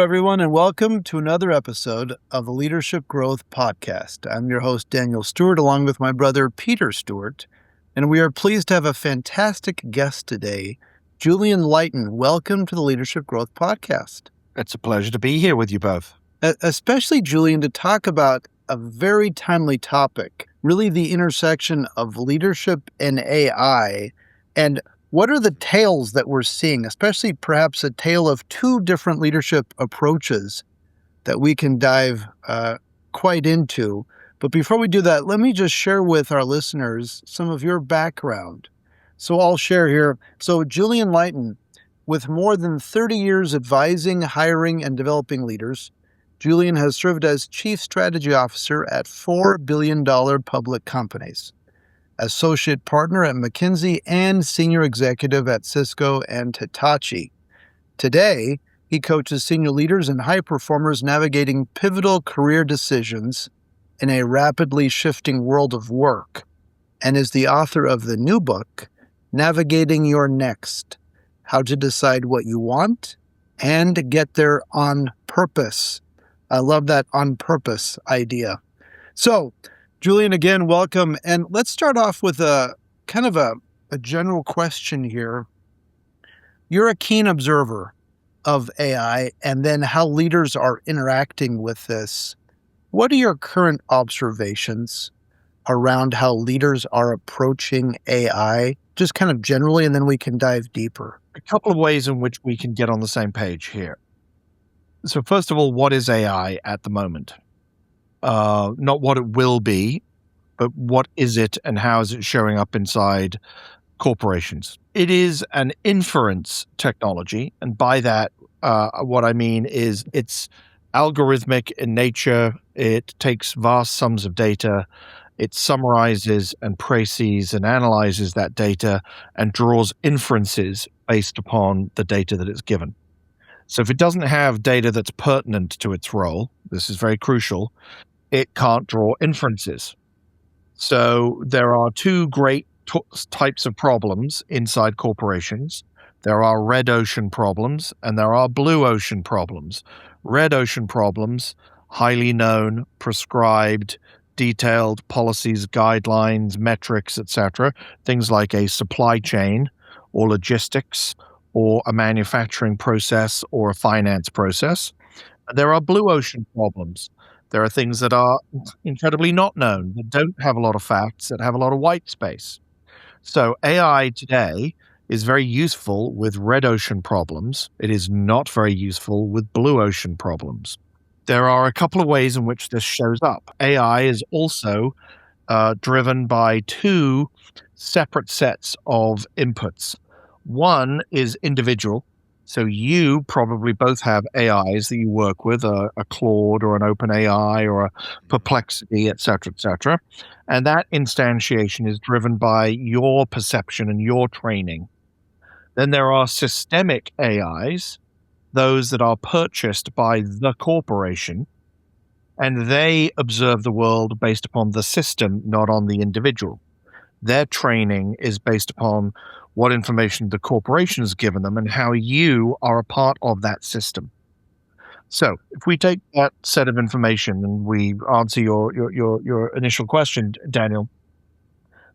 everyone, and welcome to another episode of the Leadership Growth Podcast. I'm your host, Daniel Stewart, along with my brother, Peter Stewart, and we are pleased to have a fantastic guest today, Julian Lighton. Welcome to the Leadership Growth Podcast. It's a pleasure to be here with you both. Especially, Julian, to talk about a very timely topic, really the intersection of leadership and AI, and what are the tales that we're seeing, especially perhaps a tale of two different leadership approaches that we can dive quite into. But before we do that, let me just share with our listeners some of your background. So I'll share here. So Julian Lighton, with more than 30 years advising, hiring, and developing leaders, Julian has served as Chief Strategy Officer at $4 billion public companies, Associate Partner at McKinsey, and Senior Executive at Cisco and Hitachi. Today, he coaches senior leaders and high performers navigating pivotal career decisions in a rapidly shifting world of work, and is the author of the new book, Navigating Your Next: How to Decide What You Want and Get There on Purpose. I love that on purpose idea. So, Julian, again, welcome. And let's start off with a kind of a general question here. You're a keen observer of AI and then how leaders are interacting with this. What are your current observations around how leaders are approaching AI, just kind of generally, and then we can dive deeper? A couple of ways in which we can get on the same page here. So first of all, what is AI at the moment? Not what it will be, but what is it and how is it showing up inside corporations? It is an inference technology. And by that, what I mean is it's algorithmic in nature. It takes vast sums of data. It summarizes and précises and analyzes that data and draws inferences based upon the data that it's given. So if it doesn't have data that's pertinent to its role, this is very crucial, it can't draw inferences. So there are two great types of problems inside corporations. There are red ocean problems and there are blue ocean problems. Red ocean problems, highly known, prescribed, detailed policies, guidelines, metrics, etc. Things like a supply chain or logistics or a manufacturing process or a finance process. There are blue ocean problems. There are things that are incredibly not known, that don't have a lot of facts, that have a lot of white space. So AI today is very useful with red ocean problems. It is not very useful with blue ocean problems. There are a couple of ways in which this shows up. AI is also driven by two separate sets of inputs. One is individual. So you probably both have AIs that you work with, a Claude or an OpenAI or a Perplexity, et cetera, and that instantiation is driven by your perception and your training. Then there are systemic AIs, those that are purchased by the corporation, and they observe the world based upon the system, not on the individual. Their training is based upon what information the corporation has given them and how you are a part of that system. So if we take that set of information and we answer your initial question, Daniel,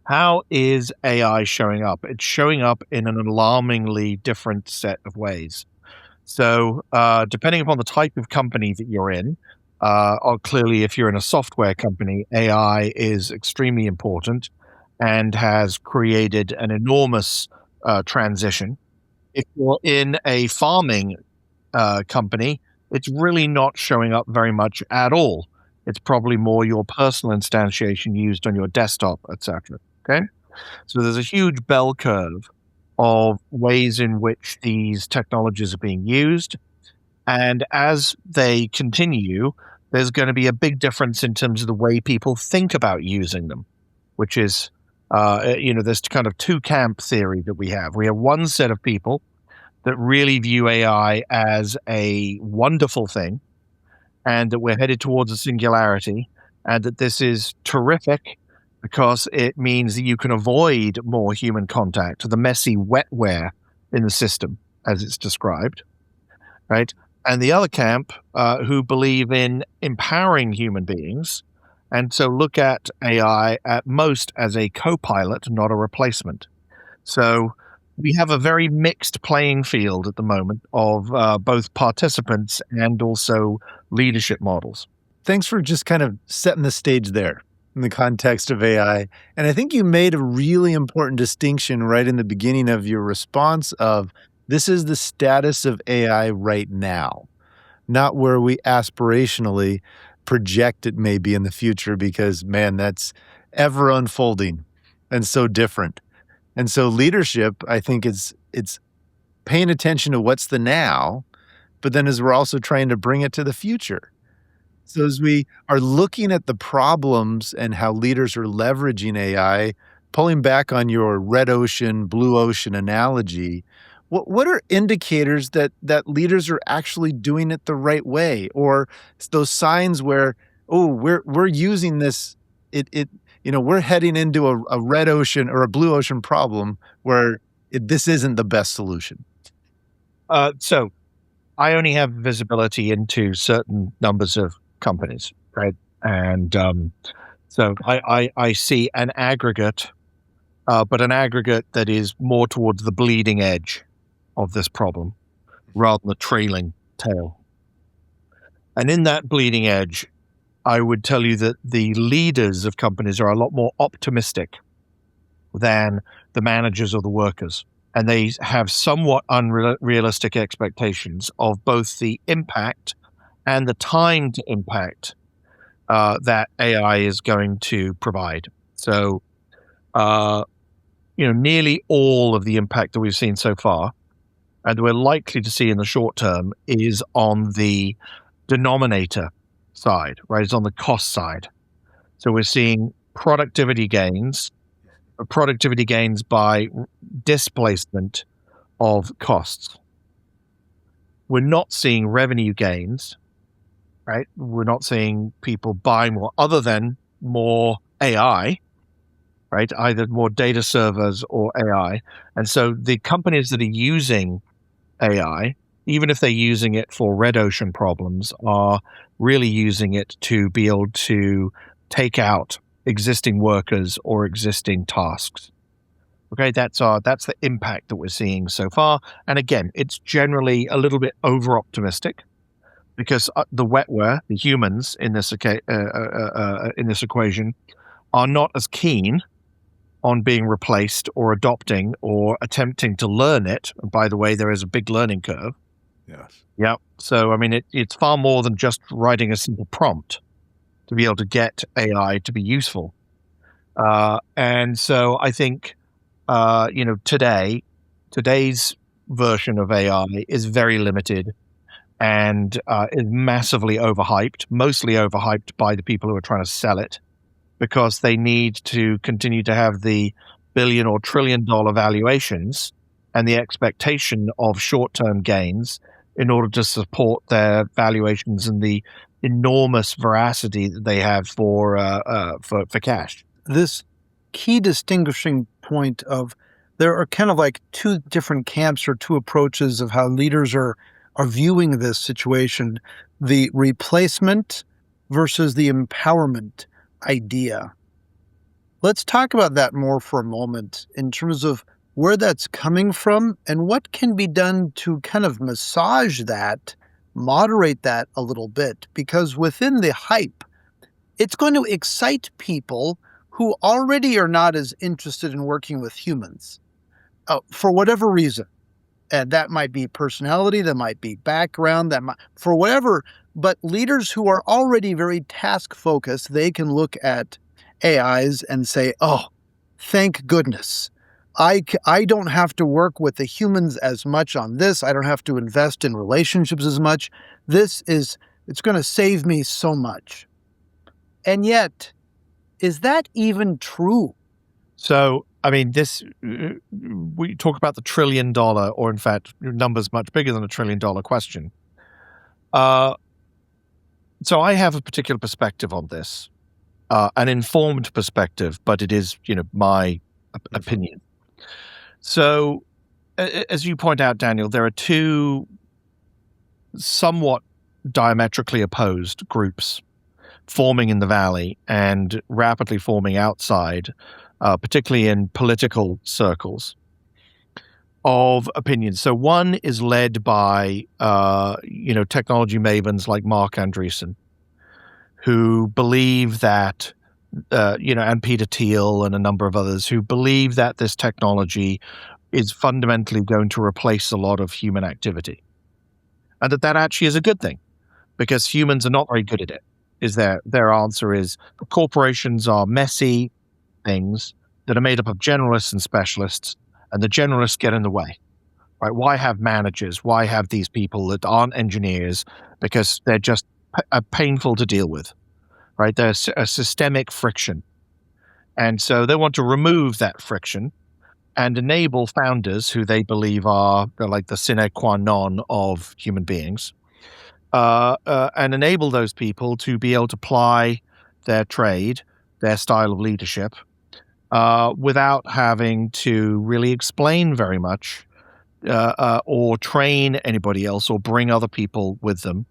how is AI showing up? It's showing up in an alarmingly different set of ways. So depending upon the type of company that you're in, or clearly if you're in a software company, AI is extremely important and has created an enormous transition. If you're in a farming company, it's really not showing up very much at all. It's probably more your personal instantiation used on your desktop, etc. Okay? So there's a huge bell curve of ways in which these technologies are being used. And as they continue, there's going to be a big difference in terms of the way people think about using them, which is this kind of two-camp theory that we have. We have one set of people that really view AI as a wonderful thing and that we're headed towards a singularity and that this is terrific because it means that you can avoid more human contact, the messy wetware in the system, as it's described, right? and the other camp who believe in empowering human beings, and so look at AI at most as a co-pilot, not a replacement. So we have a very mixed playing field at the moment of both participants and also leadership models. Thanks for just kind of setting the stage there in the context of AI. And I think you made a really important distinction right in the beginning of your response of this is the status of AI right now, not where we aspirationally project it may be in the future, because man, that's ever unfolding and so different. And so leadership, I think it's paying attention to what's the now, but then as we're also trying to bring it to the future. So as we are looking at the problems and how leaders are leveraging AI, pulling back on your red ocean, blue ocean analogy, what are indicators that leaders are actually doing it the right way? Or those signs where, oh, we're using this, we're heading into a red ocean or a blue ocean problem where this isn't the best solution. So I only have visibility into certain numbers of companies, right? And so I see an aggregate, but an aggregate that is more towards the bleeding edge of this problem rather than the trailing tail. And in that bleeding edge, I would tell you that the leaders of companies are a lot more optimistic than the managers or the workers. And they have somewhat unrealistic expectations of both the impact and the time to impact that AI is going to provide. So, nearly all of the impact that we've seen so far, and we're likely to see in the short term, is on the denominator side, right? It's on the cost side. So we're seeing productivity gains by displacement of costs. We're not seeing revenue gains, right? We're not seeing people buy more other than more AI, right? Either more data servers or AI. And so the companies that are using AI, even if they're using it for red ocean problems, are really using it to be able to take out existing workers or existing tasks. Okay, that's the impact that we're seeing so far. And again, it's generally a little bit over optimistic because the wetware, the humans in this equation, are not as keen on being replaced or adopting or attempting to learn it. And by the way, there is a big learning curve. Yes. Yeah. So, I mean, it's far more than just writing a simple prompt to be able to get AI to be useful. And so I think, today's version of AI is very limited and is massively overhyped, mostly overhyped by the people who are trying to sell it, because they need to continue to have the billion or trillion dollar valuations and the expectation of short-term gains in order to support their valuations and the enormous veracity that they have for cash. This key distinguishing point of there are kind of like two different camps or two approaches of how leaders are viewing this situation, the replacement versus the empowerment idea. Let's talk about that more for a moment in terms of where that's coming from and what can be done to kind of massage that, moderate that a little bit, because within the hype, it's going to excite people who already are not as interested in working with humans for whatever reason. And that might be personality, that might be background, for whatever. But leaders who are already very task focused, they can look at AIs and say, oh, thank goodness. I don't have to work with the humans as much on this. I don't have to invest in relationships as much. It's going to save me so much. And yet, is that even true? So, I mean, we talk about the $1 trillion, or in fact, numbers much bigger than $1 trillion question. So I have a particular perspective on this, an informed perspective, but it is, my opinion. So, as you point out, Daniel, there are two somewhat diametrically opposed groups forming in the valley and rapidly forming outside, particularly in political circles, of opinions. So one is led by technology mavens like Mark Andreessen, who believe that and Peter Thiel and a number of others who believe that this technology is fundamentally going to replace a lot of human activity, and that actually is a good thing because humans are not very good at it. Is their answer is corporations are messy things that are made up of generalists and specialists, and the generalists get in the way. Right? Why have managers? Why have these people that aren't engineers? Because they're just painful to deal with. Right? There's a systemic friction. And so they want to remove that friction and enable founders who they believe are like the sine qua non of human beings, and enable those people to be able to ply their trade, their style of leadership, without having to really explain very much or train anybody else or bring other people with them.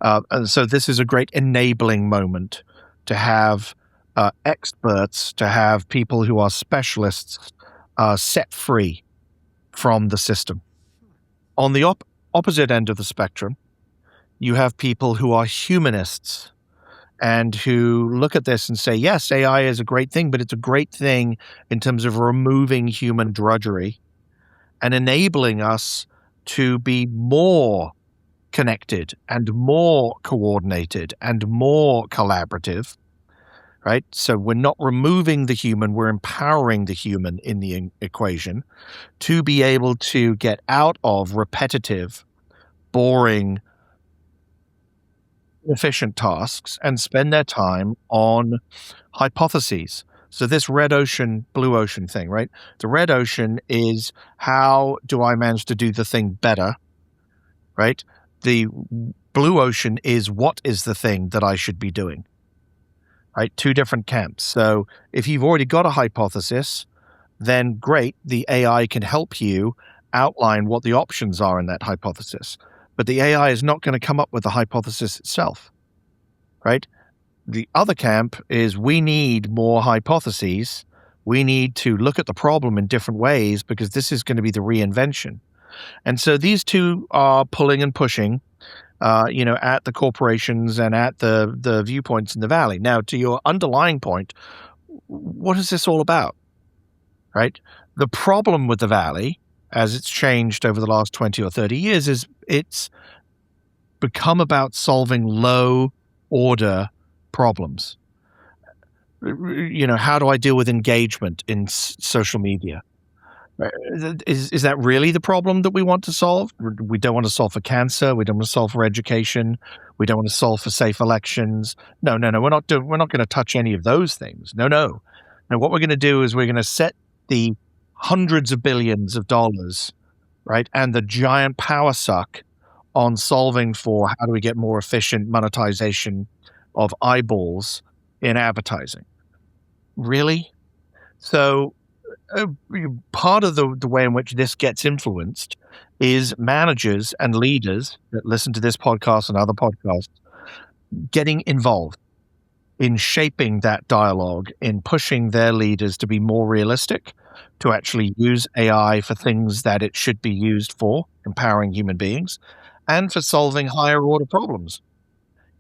And so this is a great enabling moment to have experts, to have people who are specialists set free from the system. On the opposite end of the spectrum, you have people who are humanists and who look at this and say, yes, AI is a great thing, but it's a great thing in terms of removing human drudgery and enabling us to be more connected and more coordinated and more collaborative, right? So we're not removing the human, we're empowering the human in the equation to be able to get out of repetitive, boring, efficient tasks and spend their time on hypotheses. So this red ocean, blue ocean thing, right? The red ocean is how do I manage to do the thing better, right? The blue ocean is what is the thing that I should be doing, right? Two different camps. So if you've already got a hypothesis, then great, the AI can help you outline what the options are in that hypothesis. But the AI is not going to come up with the hypothesis itself, right? The other camp is we need more hypotheses. We need to look at the problem in different ways because this is going to be the reinvention. And so these two are pulling and pushing, at the corporations and at the viewpoints in the valley. Now, to your underlying point, what is this all about, right? The problem with the valley, as it's changed over the last 20 or 30 years, is it's become about solving low order problems. How do I deal with engagement in social media? Is that really the problem that we want to solve? We don't want to solve for cancer. We don't want to solve for education. We don't want to solve for safe elections. No. We're not going to touch any of those things. No. And what we're going to do is we're going to set the hundreds of billions of dollars, right, and the giant power suck on solving for how do we get more efficient monetization of eyeballs in advertising. Really? So part of the way in which this gets influenced is managers and leaders that listen to this podcast and other podcasts getting involved in shaping that dialogue, in pushing their leaders to be more realistic, to actually use AI for things that it should be used for, empowering human beings, and for solving higher order problems.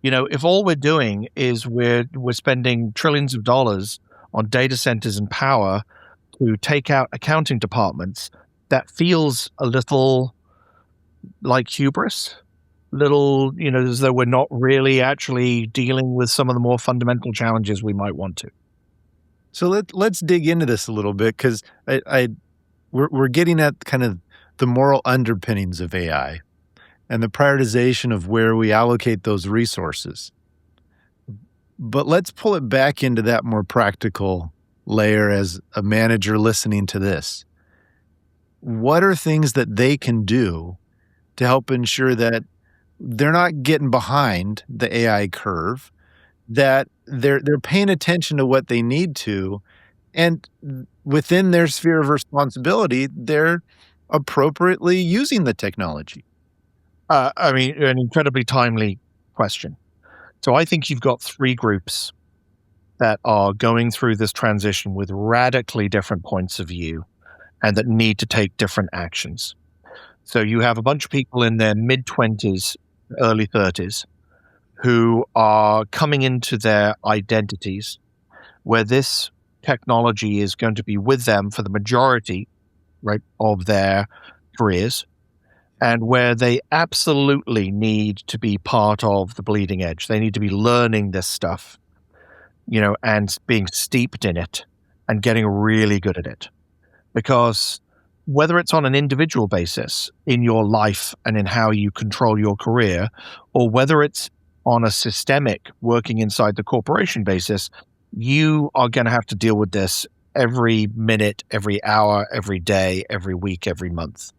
If all we're doing is we're spending trillions of dollars on data centers and power to take out accounting departments, that feels a little like hubris, as though we're not really actually dealing with some of the more fundamental challenges we might want to. So let's dig into this a little bit, because we're getting at kind of the moral underpinnings of AI and the prioritization of where we allocate those resources. But let's pull it back into that more practical layer as a manager listening to this. What are things that they can do to help ensure that they're not getting behind the AI curve, that they're paying attention to what they need to, and within their sphere of responsibility, they're appropriately using the technology? I mean, an incredibly timely question. So I think you've got three groups that are going through this transition with radically different points of view and that need to take different actions. So you have a bunch of people in their mid-20s, early 30s, who are coming into their identities where this technology is going to be with them for the majority, right, of their careers, and where they absolutely need to be part of the bleeding edge. They need to be learning this stuff, and being steeped in it and getting really good at it. Because whether it's on an individual basis in your life and in how you control your career, or whether it's on a systemic working inside the corporation basis, you are going to have to deal with this every minute, every hour, every day, every week, every month.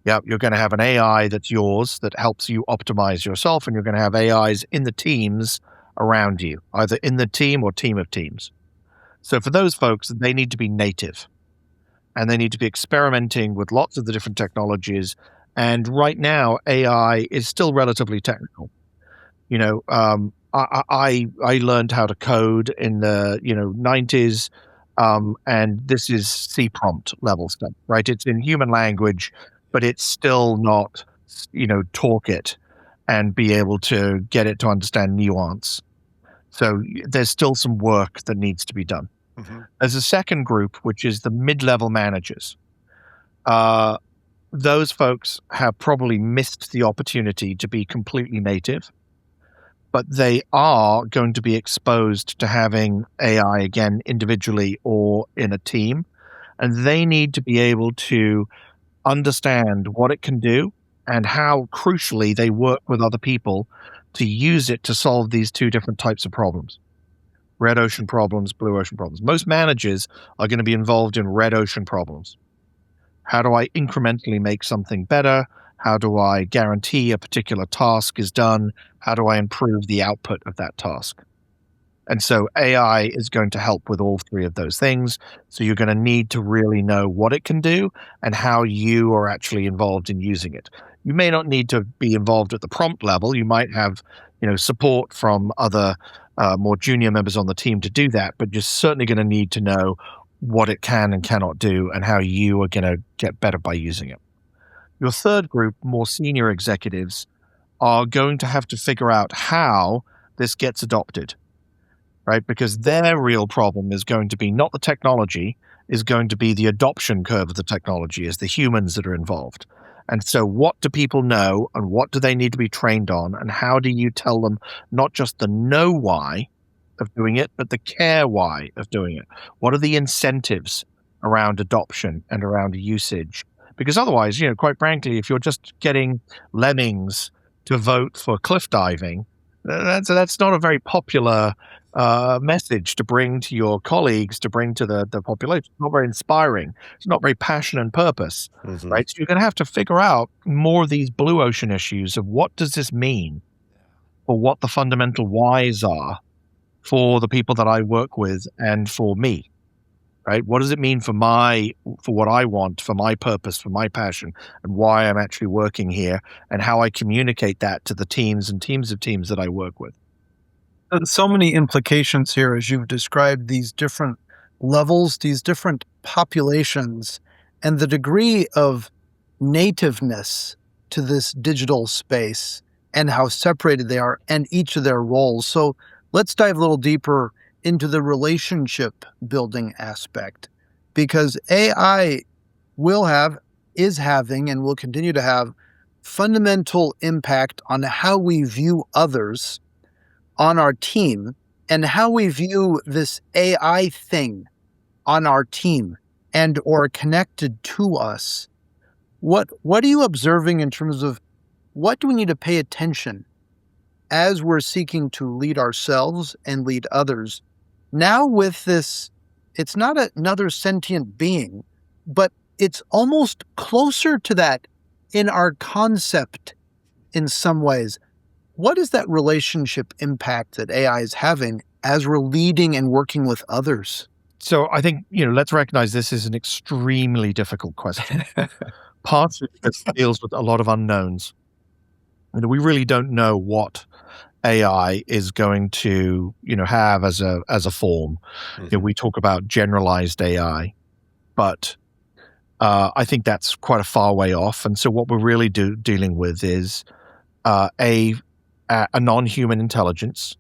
Yeah, you're going to have an AI that's yours that helps you optimize yourself, and you're going to have AIs in the teams around you, either in the team or team of teams. So for those folks, they need to be native and they need to be experimenting with lots of the different technologies. And right now, AI is still relatively technical. I learned how to code in the 90s, and this is C prompt level stuff, right? It's in human language, but it's still not talk it and be able to get it to understand nuance. So there's still some work that needs to be done. Mm-hmm. There's a second group, which is the mid-level managers. Those folks have probably missed the opportunity to be completely native, but they are going to be exposed to having AI again individually or in a team, and they need to be able to understand what it can do and how crucially they work with other people to use it to solve these two different types of problems. Red ocean problems, blue ocean problems. Most managers are going to be involved in red ocean problems. How do I incrementally make something better? How do I guarantee a particular task is done? How do I improve the output of that task? And so AI is going to help with all three of those things. So you're going to need to really know what it can do and how you are actually involved in using it. You may not need to be involved at the prompt level. You might have, support from other more junior members on the team to do that, but you're certainly going to need to know what it can and cannot do and how you are going to get better by using it. Your third group, more senior executives, are going to have to figure out how this gets adopted, right? Because their real problem is going to be not the technology, is going to be the adoption curve of the technology, is the humans that are involved. And so what do people know and what do they need to be trained on? And how do you tell them not just the know why of doing it, but the care why of doing it? What are the incentives around adoption and around usage? Because otherwise, quite frankly, if you're just getting lemmings to vote for cliff diving, that's not a very popular message to bring to your colleagues, to bring to the population. It's not very inspiring. It's not very passion and purpose, Mm-hmm. right? So you're going to have to figure out more of these blue ocean issues of what does this mean, or what the fundamental whys are for the people that I work with and for me, right? What does it mean for what I want, for my purpose, for my passion, and why I'm actually working here, and how I communicate that to the teams and teams of teams that I work with. So many implications here as you've described these different levels, these different populations, and the degree of nativeness to this digital space and how separated they are and each of their roles. So let's dive a little deeper into the relationship building aspect, because AI is having, and will continue to have fundamental impact on how we view others on our team and how we view this AI thing on our team and or connected to us. What are you observing in terms of what do we need to pay attention as we're seeking to lead ourselves and lead others? Now with this, it's not another sentient being, but it's almost closer to that in our concept in some ways. What is that relationship impact that AI is having as we're leading and working with others? So I think, let's recognize this is an extremely difficult question. Partly it deals with a lot of unknowns. we really don't know what AI is going to, have as a form. We talk about generalized AI, but I think that's quite a far way off. And so what we're really dealing with is a non-human intelligence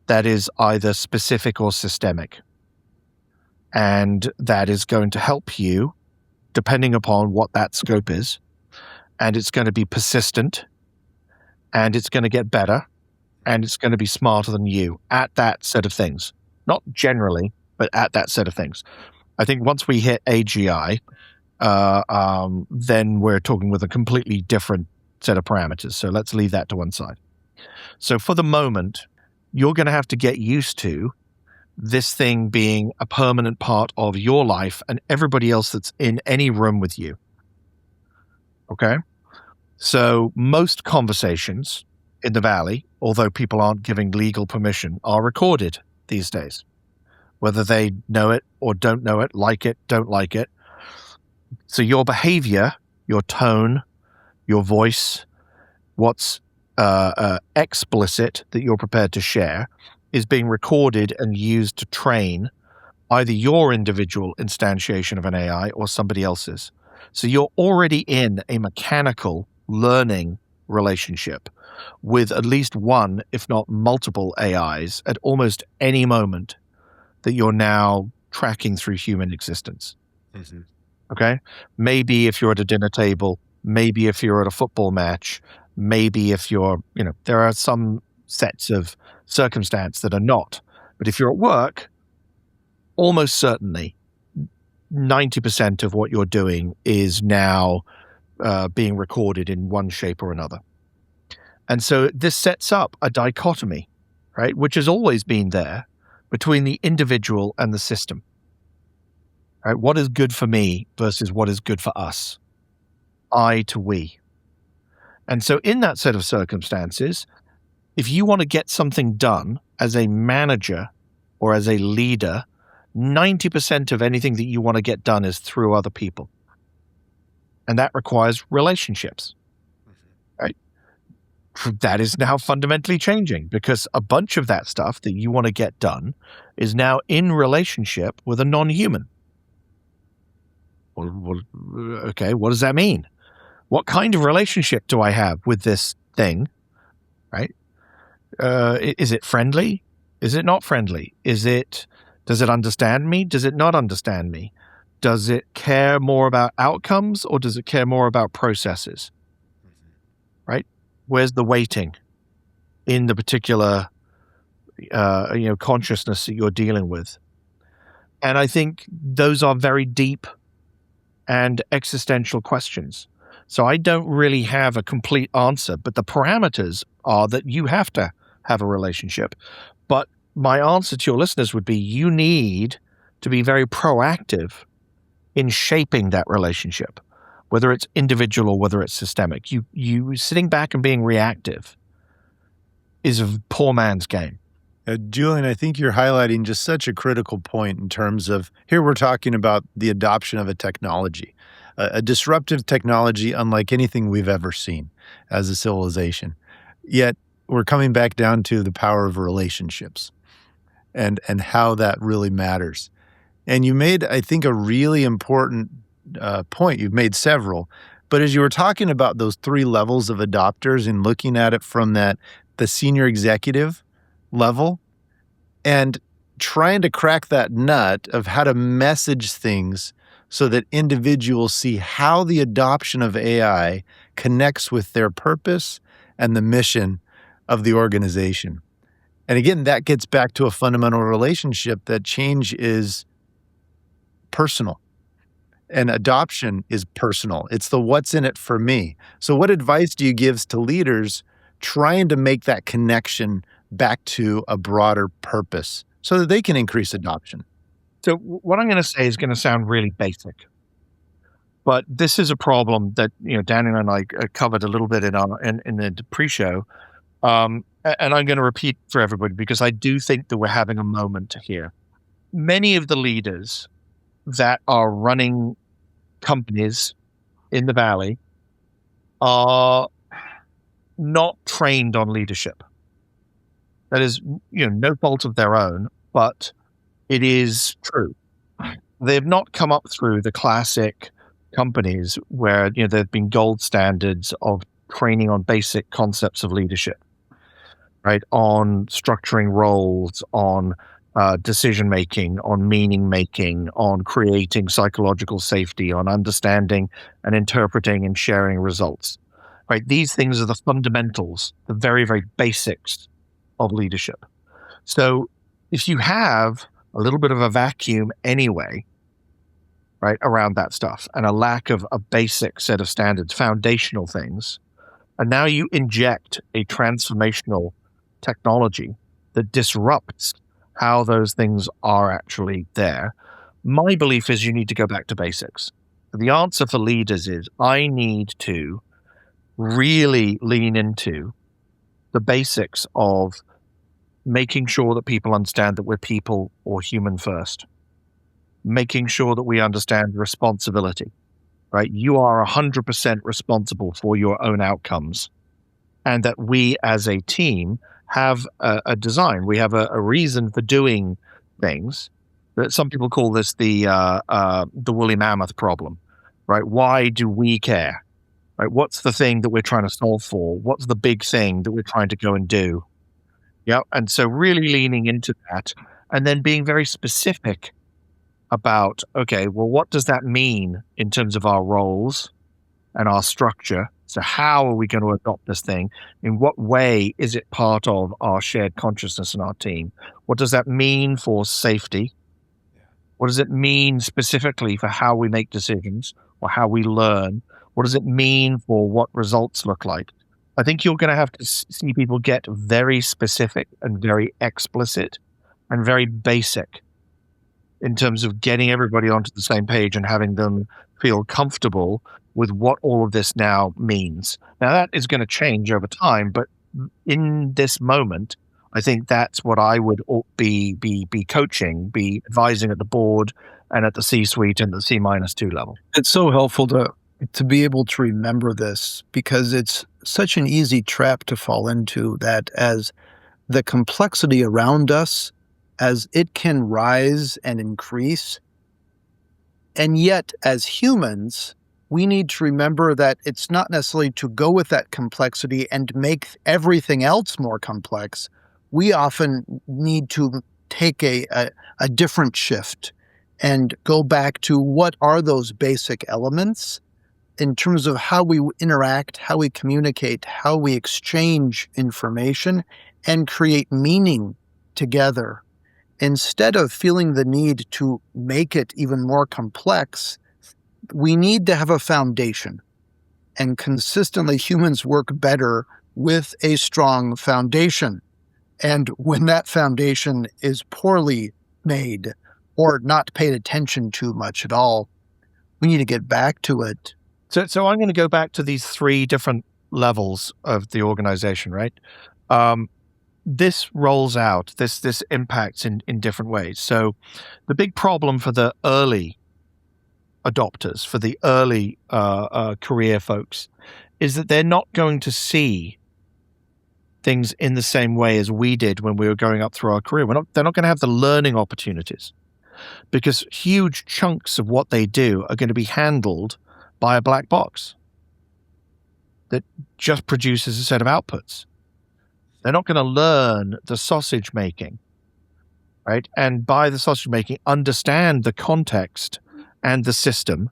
that is either specific or systemic. And that is going to help you depending upon what that scope is. And it's going to be persistent, and it's going to get better, and it's going to be smarter than you at that set of things. Not generally, but at that set of things. I think once we hit AGI, then we're talking with a completely different set of parameters. So let's leave that to one side. So for the moment, you're going to have to get used to this thing being a permanent part of your life and everybody else that's in any room with you. Okay? So most conversations in the Valley, although people aren't giving legal permission, are recorded these days. Whether they know it or don't know it, like it, don't like it. So your behavior, your tone, your voice, what's explicit that you're prepared to share is being recorded and used to train either your individual instantiation of an AI or somebody else's. So you're already in a mechanical learning relationship with at least one, if not multiple AIs at almost any moment that you're now tracking through human existence. Mm-hmm. Okay? Maybe if you're at a dinner table, maybe if you're at a football match, maybe if you're, there are some sets of circumstance that are not. But if you're at work, almost certainly 90% of what you're doing is now being recorded in one shape or another. And so this sets up a dichotomy, right, which has always been there between the individual and the system. Right? What is good for me versus what is good for us? I to we. And so in that set of circumstances, if you want to get something done as a manager or as a leader, 90% of anything that you want to get done is through other people. And that requires relationships, right? That is now fundamentally changing because a bunch of that stuff that you want to get done is now in relationship with a non-human. Well, okay, what does that mean? What kind of relationship do I have with this thing, right? Is it friendly? Is it not friendly? Does it understand me? Does it not understand me? Does it care more about outcomes or does it care more about processes? Right? Where's the weighting in the particular, consciousness that you're dealing with? And I think those are very deep and existential questions. So I don't really have a complete answer, but the parameters are that you have to have a relationship. But my answer to your listeners would be you need to be very proactive in shaping that relationship, whether it's individual or whether it's systemic. You sitting back and being reactive is a poor man's game. Julian, I think you're highlighting just such a critical point in terms of here we're talking about the adoption of a technology, a disruptive technology unlike anything we've ever seen as a civilization. Yet we're coming back down to the power of relationships and how that really matters. And you made, I think, a really important point. You've made several. But as you were talking about those three levels of adopters and looking at it from the senior executive level and trying to crack that nut of how to message things so that individuals see how the adoption of AI connects with their purpose and the mission of the organization. And again, that gets back to a fundamental relationship that change is personal and adoption is personal. It's the what's in it for me. So what advice do you give to leaders trying to make that connection back to a broader purpose so that they can increase adoption? So what I'm going to say is going to sound really basic, but this is a problem that Daniel and I covered a little bit in the pre-show, and I'm going to repeat for everybody because I do think that we're having a moment here. Many of the leaders that are running companies in the Valley are not trained on leadership. That is, no fault of their own, but it is true. They've not come up through the classic companies where there've been gold standards of training on basic concepts of leadership, right? On structuring roles, on decision making, on meaning making, on creating psychological safety, on understanding and interpreting and sharing results. Right? These things are the fundamentals, the very, very basics of leadership. So if you have a little bit of a vacuum anyway, right, around that stuff, and a lack of a basic set of standards, foundational things, and now you inject a transformational technology that disrupts how those things are actually there, my belief is you need to go back to basics. The answer for leaders is I need to really lean into the basics of making sure that people understand that we're people or human first, making sure that we understand responsibility, right? You are 100% responsible for your own outcomes, and that we as a team have a design. We have a reason for doing things. That some people call this the woolly mammoth problem, right? Why do we care? Right? What's the thing that we're trying to solve for? What's the big thing that we're trying to go and do? Yeah. And so really leaning into that, and then being very specific about, okay, well, what does that mean in terms of our roles and our structure? So how are we going to adopt this thing? In what way is it part of our shared consciousness in our team? What does that mean for safety? What does it mean specifically for how we make decisions or how we learn? What does it mean for what results look like? I think you're going to have to see people get very specific and very explicit and very basic in terms of getting everybody onto the same page and having them feel comfortable with what all of this now means. Now, that is going to change over time, but in this moment, I think that's what I would be coaching, be advising at the board and at the C-suite and the C-2 level. It's so helpful to be able to remember this, because it's such an easy trap to fall into, that as the complexity around us, as it can rise and increase, and yet as humans, we need to remember that it's not necessarily to go with that complexity and make everything else more complex. We often need to take a different shift and go back to what are those basic elements in terms of how we interact, how we communicate, how we exchange information, and create meaning together. Instead of feeling the need to make it even more complex, we need to have a foundation. And consistently, humans work better with a strong foundation. And when that foundation is poorly made or not paid attention to much at all, we need to get back to it. So I'm going to go back to these three different levels of the organization, right? This rolls out, this impacts in different ways. So the big problem for the early adopters, for the early career folks, is that they're not going to see things in the same way as we did when we were going up through our career. They're not going to have the learning opportunities, because huge chunks of what they do are going to be handled by a black box that just produces a set of outputs. They're not going to learn the sausage making, right? And by the sausage making, understand the context and the system,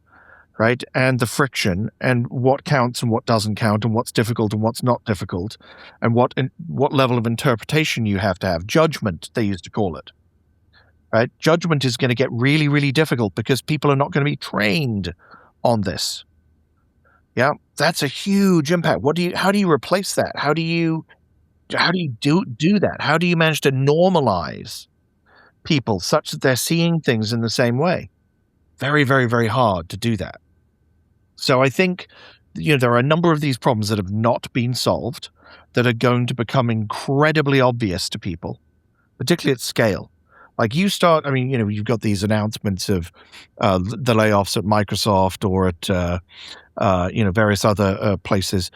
right? And the friction and what counts and what doesn't count and what's difficult and what's not difficult and what level of interpretation you have to have. Judgment, they used to call it, right? Judgment is going to get really, really difficult because people are not going to be trained on this. Yeah, that's a huge impact. How do you replace that? How do you do that? How do you manage to normalize people such that they're seeing things in the same way? Very, very, very hard to do that. So I think there are a number of these problems that have not been solved that are going to become incredibly obvious to people, particularly at scale. Like you've got these announcements of the layoffs at Microsoft or at various other places.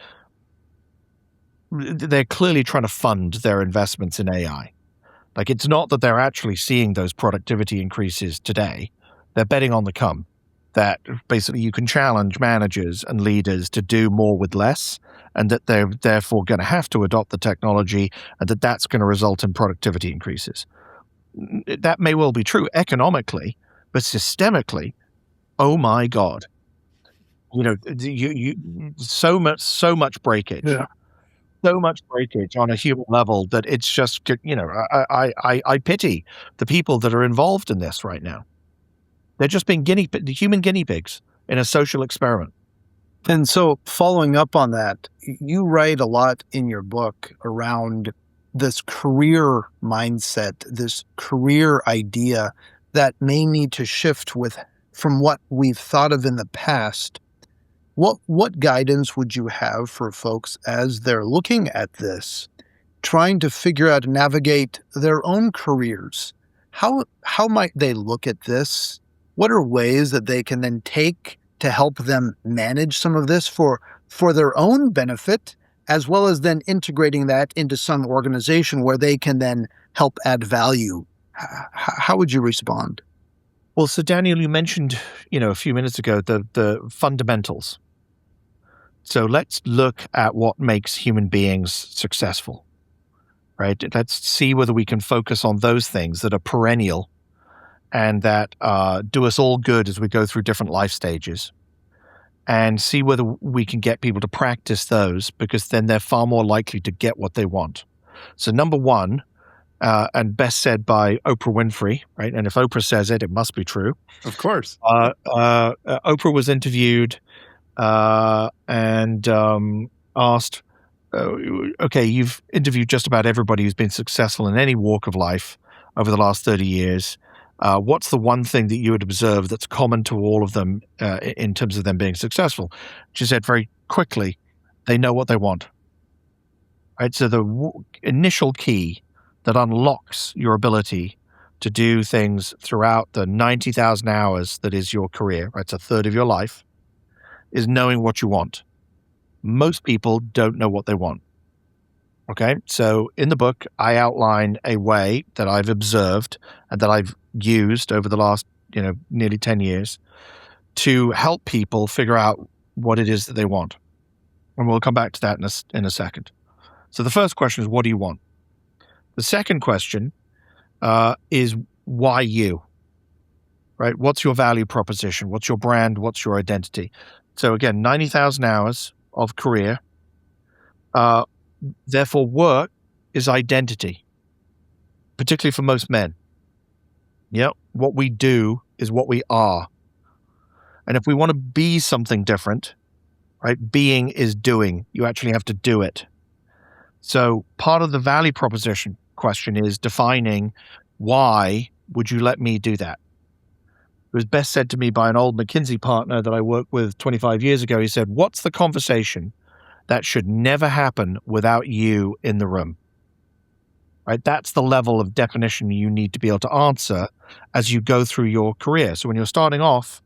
they're clearly trying to fund their investments in AI. Like, it's not that they're actually seeing those productivity increases today. They're betting on the come, that basically you can challenge managers and leaders to do more with less, and that they're therefore going to have to adopt the technology, and that that's going to result in productivity increases. That may well be true economically, but systemically, oh my God, so much breakage. Yeah. So much breakage on a human level that it's just, I pity the people that are involved in this right now. They're just being human guinea pigs in a social experiment. And so, following up on that, you write a lot in your book around this career mindset, this career idea that may need to shift from what we've thought of in the past. What guidance would you have for folks as they're looking at this, trying to figure out and navigate their own careers? How might they look at this? What are ways that they can then take to help them manage some of this for their own benefit, as well as then integrating that into some organization where they can then help add value? How would you respond? Well, so Daniel, you mentioned, a few minutes ago, the fundamentals. So let's look at what makes human beings successful, right? Let's see whether we can focus on those things that are perennial and that do us all good as we go through different life stages, and see whether we can get people to practice those, because then they're far more likely to get what they want. So number one, and best said by Oprah Winfrey, right? And if Oprah says it, it must be true. Of course. Oprah was interviewed and asked, okay, you've interviewed just about everybody who's been successful in any walk of life over the last 30 years. What's the one thing that you would observe that's common to all of them in terms of them being successful? She said very quickly, they know what they want. Right? So the initial key that unlocks your ability to do things throughout the 90,000 hours that is your career, right? It's a third of your life, is knowing what you want. Most people don't know what they want. Okay, so in the book, I outline a way that I've observed and that I've used over the last, nearly 10 years to help people figure out what it is that they want. And we'll come back to that in a second. So the first question is, what do you want? The second question is, why you? Right? What's your value proposition? What's your brand? What's your identity? So again, 90,000 hours of career. Therefore, work is identity, particularly for most men. Yeah, what we do is what we are. And if we want to be something different, right, being is doing. You actually have to do it. So part of the value proposition question is defining, why would you let me do that? It was best said to me by an old McKinsey partner that I worked with 25 years ago. He said, what's the conversation that should never happen without you in the room? Right? That's the level of definition you need to be able to answer as you go through your career. So when you're starting off,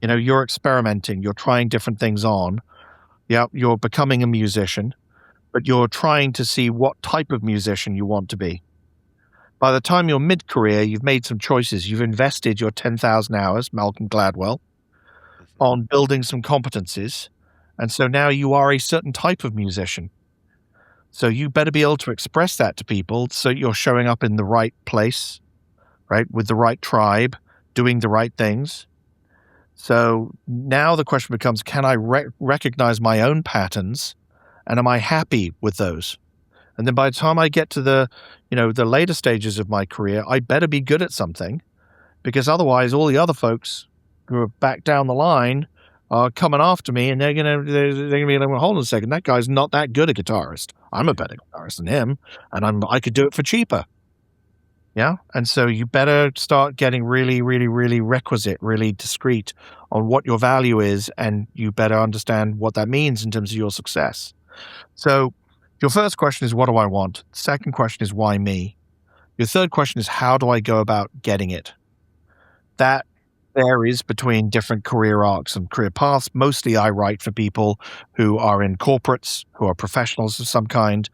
you're experimenting, you're trying different things on. Yeah, you're becoming a musician, but you're trying to see what type of musician you want to be. By the time you're mid-career, you've made some choices. You've invested your 10,000 hours, Malcolm Gladwell, on building some competencies. And so now you are a certain type of musician. So you better be able to express that to people so you're showing up in the right place, right, with the right tribe, doing the right things. So now the question becomes, can I recognize my own patterns, and am I happy with those? And then by the time I get to the later stages of my career, I better be good at something, because otherwise all the other folks who are back down the line are coming after me, and they're gonna be like, well, hold on a second, that guy's not that good a guitarist. I'm a better guitarist than him, and I could do it for cheaper. Yeah, and so you better start getting really, really, really requisite, really discreet on what your value is, and you better understand what that means in terms of your success. So your first question is, what do I want? Second question is, why me? Your third question is, how do I go about getting it? That varies between different career arcs and career paths. Mostly I write for people who are in corporates, who are professionals of some kind.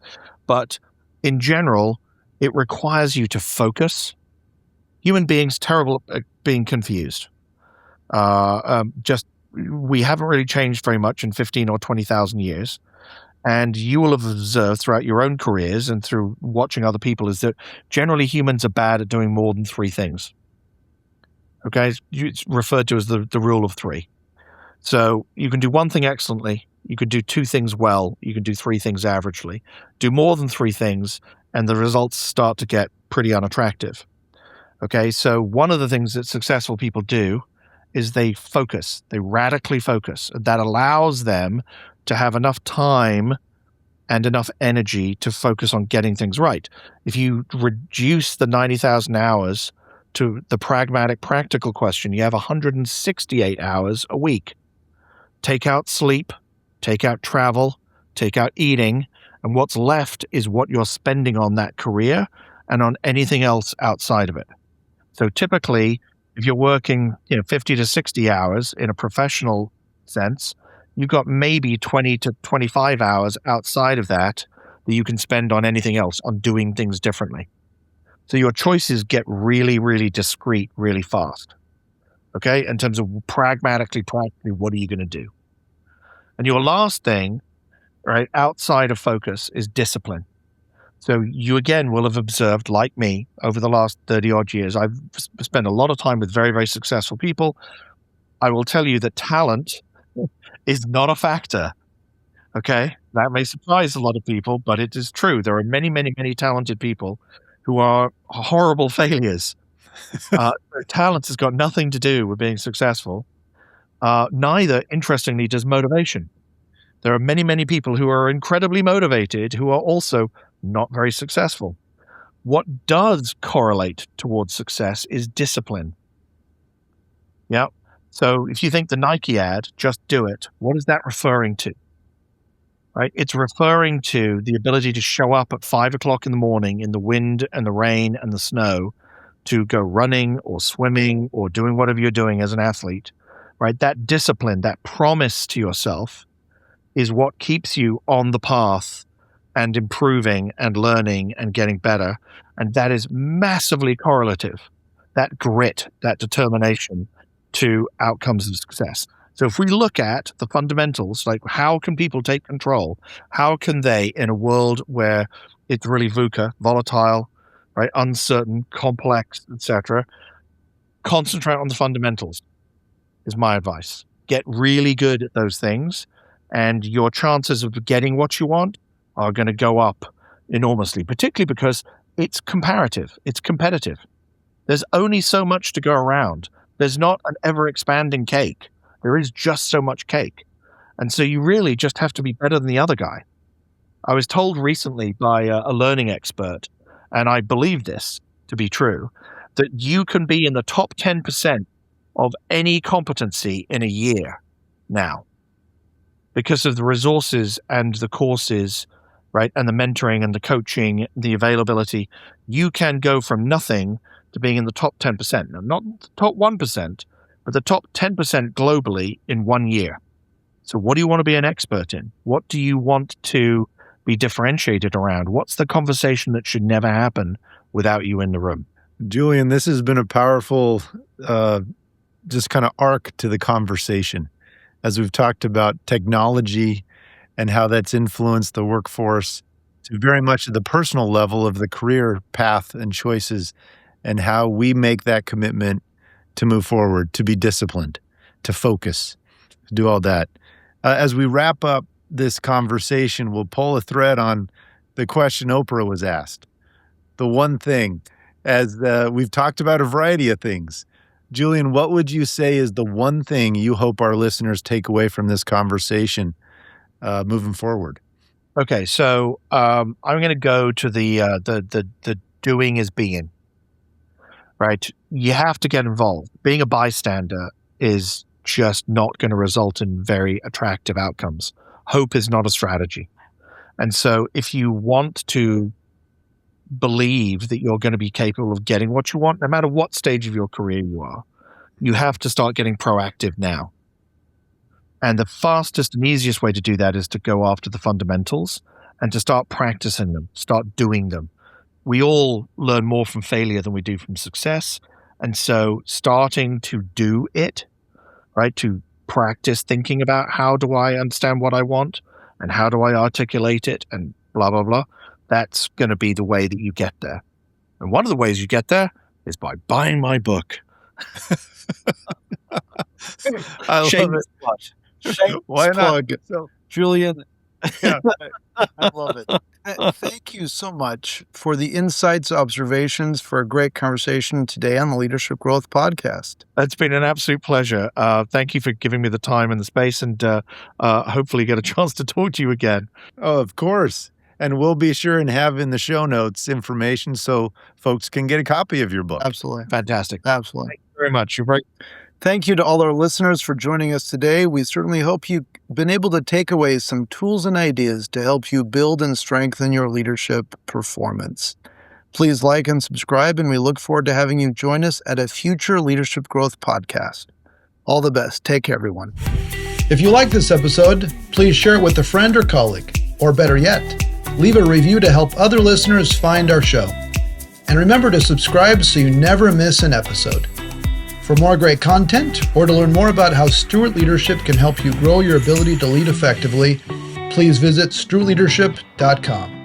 But in general, it requires you to focus. Human beings terrible at being confused. We haven't really changed very much in 15 or 20,000 years. And you will have observed throughout your own careers and through watching other people is that generally humans are bad at doing more than three things. Okay, it's referred to as the rule of three. So you can do one thing excellently, you could do two things well, you can do three things averagely. Do more than three things, and the results start to get pretty unattractive. Okay, so one of the things that successful people do is they focus, they radically focus. That allows them to have enough time and enough energy to focus on getting things right. If you reduce the 90,000 hours to the pragmatic, practical question, you have 168 hours a week. Take out sleep, take out travel, take out eating, and what's left is what you're spending on that career and on anything else outside of it. So typically, if you're working 50 to 60 hours in a professional sense, you've got maybe 20 to 25 hours outside of that you can spend on anything else, on doing things differently. So your choices get really, really discrete really fast. Okay? In terms of practically, what are you going to do? And your last thing, right, outside of focus is discipline. So you again will have observed, like me, over the last 30 odd years, I've spent a lot of time with very, very successful people. I will tell you that talent is not a factor. Okay? That may surprise a lot of people, but it is true. There are many, many, many talented people who are horrible failures. Talent has got nothing to do with being successful. Neither, interestingly, does motivation. There are many, many people who are incredibly motivated who are also not very successful. What does correlate towards success is discipline. Yeah. So if you think the Nike ad, just do it, what is that referring to? Right? It's referring to the ability to show up at 5 o'clock in the morning in the wind and the rain and the snow to go running or swimming or doing whatever you're doing as an athlete, right? That discipline, that promise to yourself is what keeps you on the path and improving and learning and getting better. And that is massively correlative, that grit, that determination to outcomes of success. So if we look at the fundamentals, like how can people take control? How can they, in a world where it's really VUCA, volatile, right, uncertain, complex, etc., concentrate on the fundamentals is my advice. Get really good at those things, and your chances of getting what you want are going to go up enormously, particularly because it's comparative, it's competitive. There's only so much to go around. There's not an ever-expanding cake. There is just so much cake. And so you really just have to be better than the other guy. I was told recently by a learning expert, and I believe this to be true, that you can be in the top 10% of any competency in a year now because of the resources and the courses, right, and the mentoring and the coaching, the availability. You can go from nothing to being in the top 10%. Now, not the top 1%, but the top 10% globally in 1 year. So what do you want to be an expert in? What do you want to be differentiated around? What's the conversation that should never happen without you in the room? Julian, this has been a powerful just kind of arc to the conversation as we've talked about technology and how that's influenced the workforce to very much at the personal level of the career path and choices and how we make that commitment to move forward, to be disciplined, to focus, to do all that. As we wrap up this conversation, we'll pull a thread on the question Oprah was asked. The one thing, as we've talked about a variety of things. Julian, what would you say is the one thing you hope our listeners take away from this conversation moving forward? Okay, so I'm going to go to the doing is being. Right? You have to get involved. Being a bystander is just not going to result in very attractive outcomes. Hope is not a strategy. And so if you want to believe that you're going to be capable of getting what you want, no matter what stage of your career you are, you have to start getting proactive now. And the fastest and easiest way to do that is to go after the fundamentals and to start practicing them, start doing them. We all learn more from failure than we do from success. And so starting to do it, right, to practice thinking about how do I understand what I want and how do I articulate it and blah, blah, blah, that's going to be the way that you get there. And one of the ways you get there is by buying my book. I love Shameless it. plug. Shameless Why not? plug. So, Julian, yeah. I love it. Thank you so much for the insights, observations, for a great conversation today on the Leadership Growth Podcast. It's been an absolute pleasure. Thank you for giving me the time and the space, and hopefully get a chance to talk to you again. Oh, of course. And we'll be sure and have in the show notes information so folks can get a copy of your book. Absolutely. Fantastic. Absolutely. Thank you very much. You're very Thank you to all our listeners for joining us today. We certainly hope you've been able to take away some tools and ideas to help you build and strengthen your leadership performance. Please like and subscribe, and we look forward to having you join us at a future Leadership Growth podcast. All the best. Take care, everyone. If you like this episode, please share it with a friend or colleague, or better yet, leave a review to help other listeners find our show. And remember to subscribe so you never miss an episode. For more great content, or to learn more about how Stewart Leadership can help you grow your ability to lead effectively, please visit stewardleadership.com.